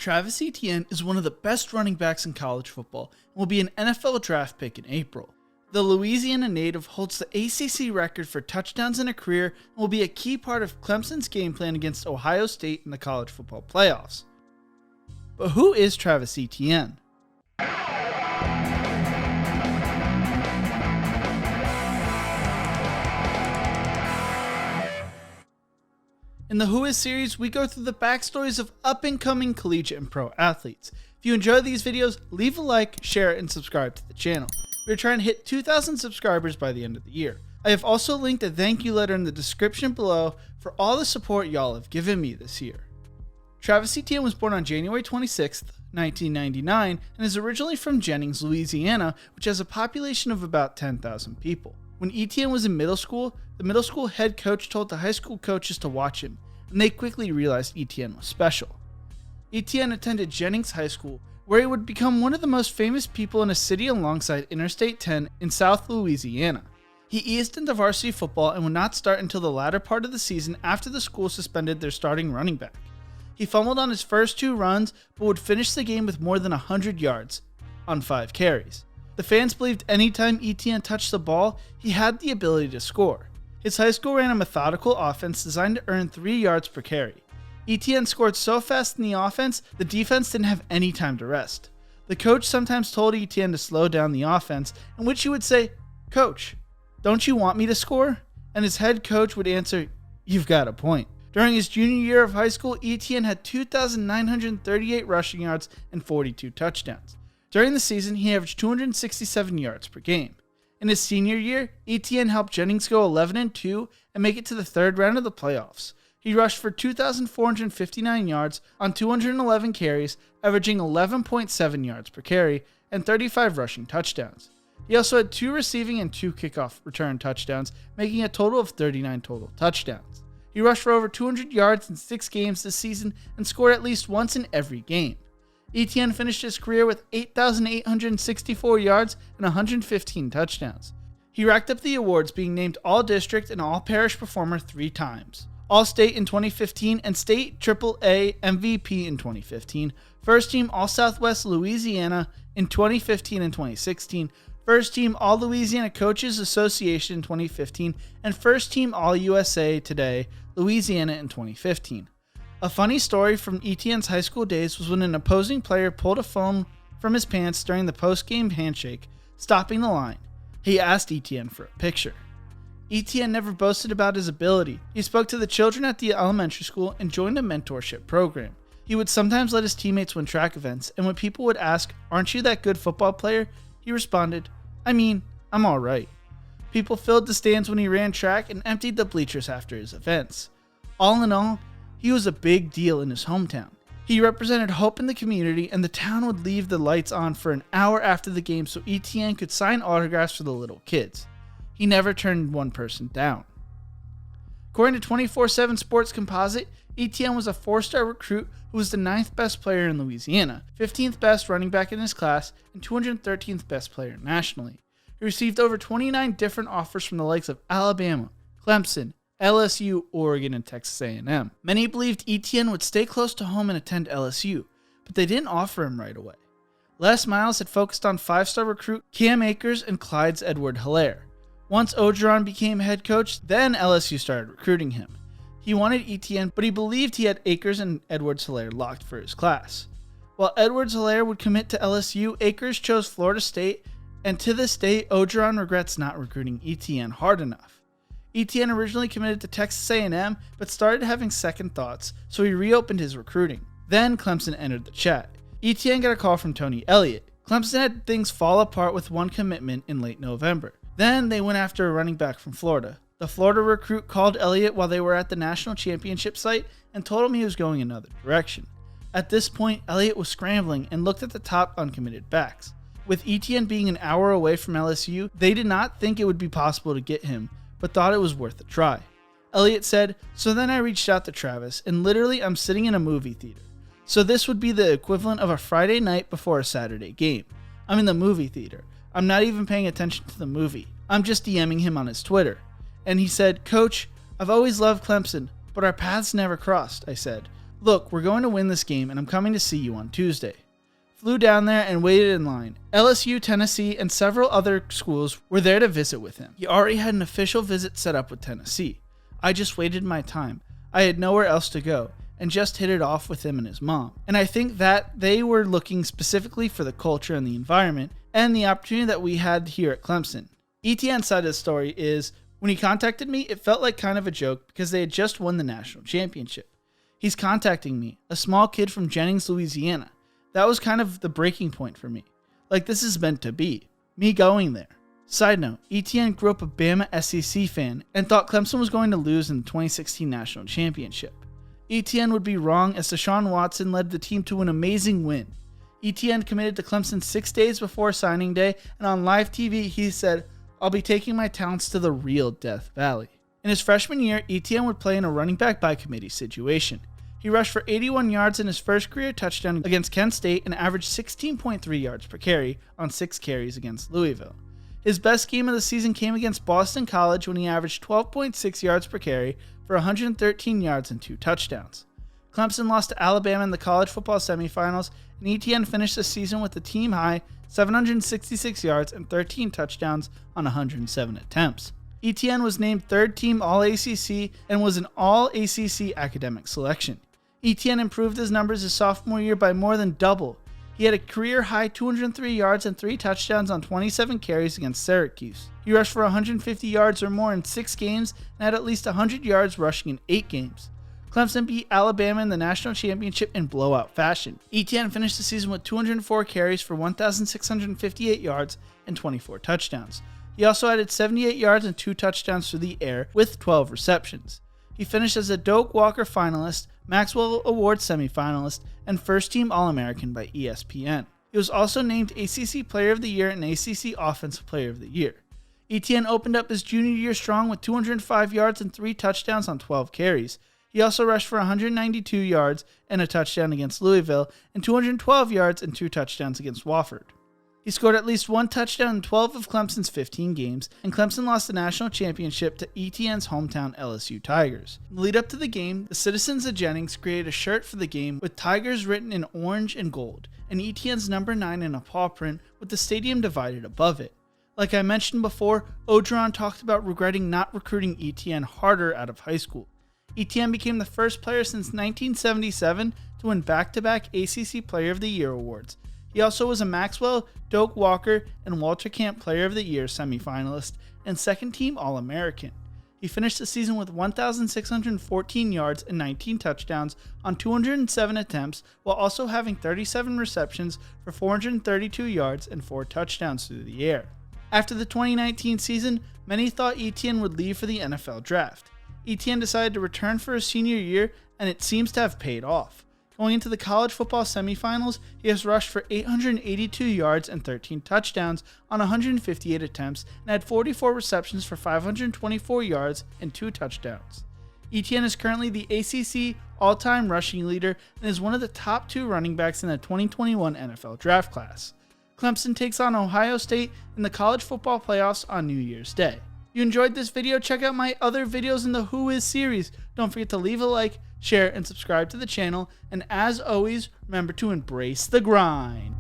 Travis Etienne is one of the best running backs in college football and will be an NFL draft pick in April. The Louisiana native holds the ACC record for touchdowns in a career and will be a key part of Clemson's game plan against Ohio State in the college football playoffs. But who is Travis Etienne? In the Who Is series, we go through the backstories of up-and-coming collegiate and pro athletes. If you enjoy these videos, leave a like, share, and subscribe to the channel. We're trying to hit 2,000 subscribers by the end of the year. I have also linked a thank you letter in the description below for all the support y'all have given me this year. Travis Etienne was born on January 26, 1999, and is originally from Jennings, Louisiana, which has a population of about 10,000 people. When Etienne was in middle school, the middle school head coach told the high school coaches to watch him, and they quickly realized Etienne was special. Etienne attended Jennings High School, where he would become one of the most famous people in a city alongside Interstate 10 in South Louisiana. He eased into varsity football and would not start until the latter part of the season after the school suspended their starting running back. He fumbled on his first 2 runs, but would finish the game with more than 100 yards on 5 carries. The fans believed anytime Etienne touched the ball, he had the ability to score. His high school ran a methodical offense designed to earn 3 yards per carry. Etienne scored so fast in the offense, the defense didn't have any time to rest. The coach sometimes told Etienne to slow down the offense, in which he would say, "Coach, don't you want me to score?" And his head coach would answer, "You've got a point." During his junior year of high school, Etienne had 2,938 rushing yards and 42 touchdowns. During the season, he averaged 267 yards per game. In his senior year, Etienne helped Jennings go 11-2 and make it to the 3rd round of the playoffs. He rushed for 2,459 yards on 211 carries, averaging 11.7 yards per carry, and 35 rushing touchdowns. He also had 2 receiving and 2 kickoff return touchdowns, making a total of 39 total touchdowns. He rushed for over 200 yards in 6 games this season and scored at least once in every game. Etienne finished his career with 8,864 yards and 115 touchdowns. He racked up the awards, being named All-District and All-Parish Performer 3 times. All-State in 2015 and State AAA MVP in 2015, First Team All-Southwest Louisiana in 2015 and 2016, First Team All-Louisiana Coaches Association in 2015, and First Team All-USA Today Louisiana in 2015. A funny story from Etienne's high school days was when an opposing player pulled a phone from his pants during the post-game handshake, stopping the line. He asked Etienne for a picture. Etienne never boasted about his ability. He spoke to the children at the elementary school and joined a mentorship program. He would sometimes let his teammates win track events, and when people would ask, "Aren't you that good football player?" he responded, "I'm alright." People filled the stands when he ran track and emptied the bleachers after his events. All in all, he was a big deal in his hometown. He represented hope in the community, and the town would leave the lights on for an hour after the game so Etienne could sign autographs for the little kids. He never turned one person down. According to 24/7 Sports Composite, Etienne was a 4-star recruit who was the 9th best player in Louisiana, 15th best running back in his class, and 213th best player nationally. He received over 29 different offers from the likes of Alabama, Clemson, LSU, Oregon, and Texas A&M. Many believed Etienne would stay close to home and attend LSU, but they didn't offer him right away. Les Miles had focused on 5-star recruit Cam Akers and Clyde's Edward Hilaire. Once Orgeron became head coach, then LSU started recruiting him. He wanted Etienne, but he believed he had Akers and Edwards Hilaire locked for his class. While Edwards Hilaire would commit to LSU, Akers chose Florida State, and to this day, Orgeron regrets not recruiting Etienne hard enough. Etienne originally committed to Texas A&M, but started having second thoughts, so he reopened his recruiting. Then Clemson entered the chat. Etienne got a call from Tony Elliott. Clemson had things fall apart with one commitment in late November. Then they went after a running back from Florida. The Florida recruit called Elliott while they were at the national championship site and told him he was going another direction. At this point, Elliott was scrambling and looked at the top uncommitted backs. With Etienne being an hour away from LSU, they did not think it would be possible to get him, but thought it was worth a try. Elliott said, "So then I reached out to Travis, and literally I'm sitting in a movie theater. So this would be the equivalent of a Friday night before a Saturday game. I'm in the movie theater. I'm not even paying attention to the movie. I'm just DMing him on his Twitter. And he said, 'Coach, I've always loved Clemson, but our paths never crossed,' I said. Look, we're going to win this game and I'm coming to see you on Tuesday. Flew down there and waited in line. LSU, Tennessee, and several other schools were there to visit with him. He already had an official visit set up with Tennessee. I just waited my time. I had nowhere else to go, and just hit it off with him and his mom. And I think that they were looking specifically for the culture and the environment and the opportunity that we had here at Clemson. Etienne's side of the story is, when he contacted me, it felt like kind of a joke because they had just won the national championship. He's contacting me, a small kid from Jennings, Louisiana. That was kind of the breaking point for me. Like, this is meant to be. Me going there. Side note, Etienne grew up a Bama SEC fan and thought Clemson was going to lose in the 2016 national championship. Etienne would be wrong, as Deshaun Watson led the team to an amazing win. Etienne committed to Clemson 6 days before signing day, and on live TV he said, "I'll be taking my talents to the real Death Valley." In his freshman year, Etienne would play in a running back by committee situation. He rushed for 81 yards in his first career touchdown against Kent State and averaged 16.3 yards per carry on 6 carries against Louisville. His best game of the season came against Boston College when he averaged 12.6 yards per carry for 113 yards and 2 touchdowns. Clemson lost to Alabama in the college football semifinals, and Etienne finished the season with a team-high 766 yards and 13 touchdowns on 107 attempts. Etienne was named third-team All-ACC and was an All-ACC academic selection. Etienne improved his numbers his sophomore year by more than double. He had a career-high 203 yards and 3 touchdowns on 27 carries against Syracuse. He rushed for 150 yards or more in 6 games and had at least 100 yards rushing in 8 games. Clemson beat Alabama in the national championship in blowout fashion. Etienne finished the season with 204 carries for 1,658 yards and 24 touchdowns. He also added 78 yards and 2 touchdowns through the air with 12 receptions. He finished as a Doak Walker finalist, Maxwell Award semifinalist, and first-team All-American by ESPN. He was also named ACC Player of the Year and ACC Offensive Player of the Year. Etienne opened up his junior year strong with 205 yards and 3 touchdowns on 12 carries. He also rushed for 192 yards and a touchdown against Louisville, and 212 yards and 2 touchdowns against Wofford. He scored at least 1 touchdown in 12 of Clemson's 15 games, and Clemson lost the national championship to Etienne's hometown LSU Tigers. In the lead up to the game, the citizens of Jennings created a shirt for the game with Tigers written in orange and gold, and Etienne's number 9 in a paw print with the stadium divided above it. Like I mentioned before, Orgeron talked about regretting not recruiting Etienne harder out of high school. Etienne became the first player since 1977 to win back-to-back ACC Player of the Year awards. He also was a Maxwell, Doak Walker, and Walter Camp Player of the Year semifinalist and second-team All-American. He finished the season with 1,614 yards and 19 touchdowns on 207 attempts, while also having 37 receptions for 432 yards and 4 touchdowns through the air. After the 2019 season, many thought Etienne would leave for the NFL draft. Etienne decided to return for his senior year, and it seems to have paid off. Going into the college football semifinals, he has rushed for 882 yards and 13 touchdowns on 158 attempts and had 44 receptions for 524 yards and 2 touchdowns. Etienne is currently the ACC all-time rushing leader and is one of the top 2 running backs in the 2021 NFL draft class. Clemson takes on Ohio State in the college football playoffs on New Year's Day. If you enjoyed this video, check out my other videos in the Who Is series. Don't forget to leave a like, share, and subscribe to the channel. And as always, remember to embrace the grind.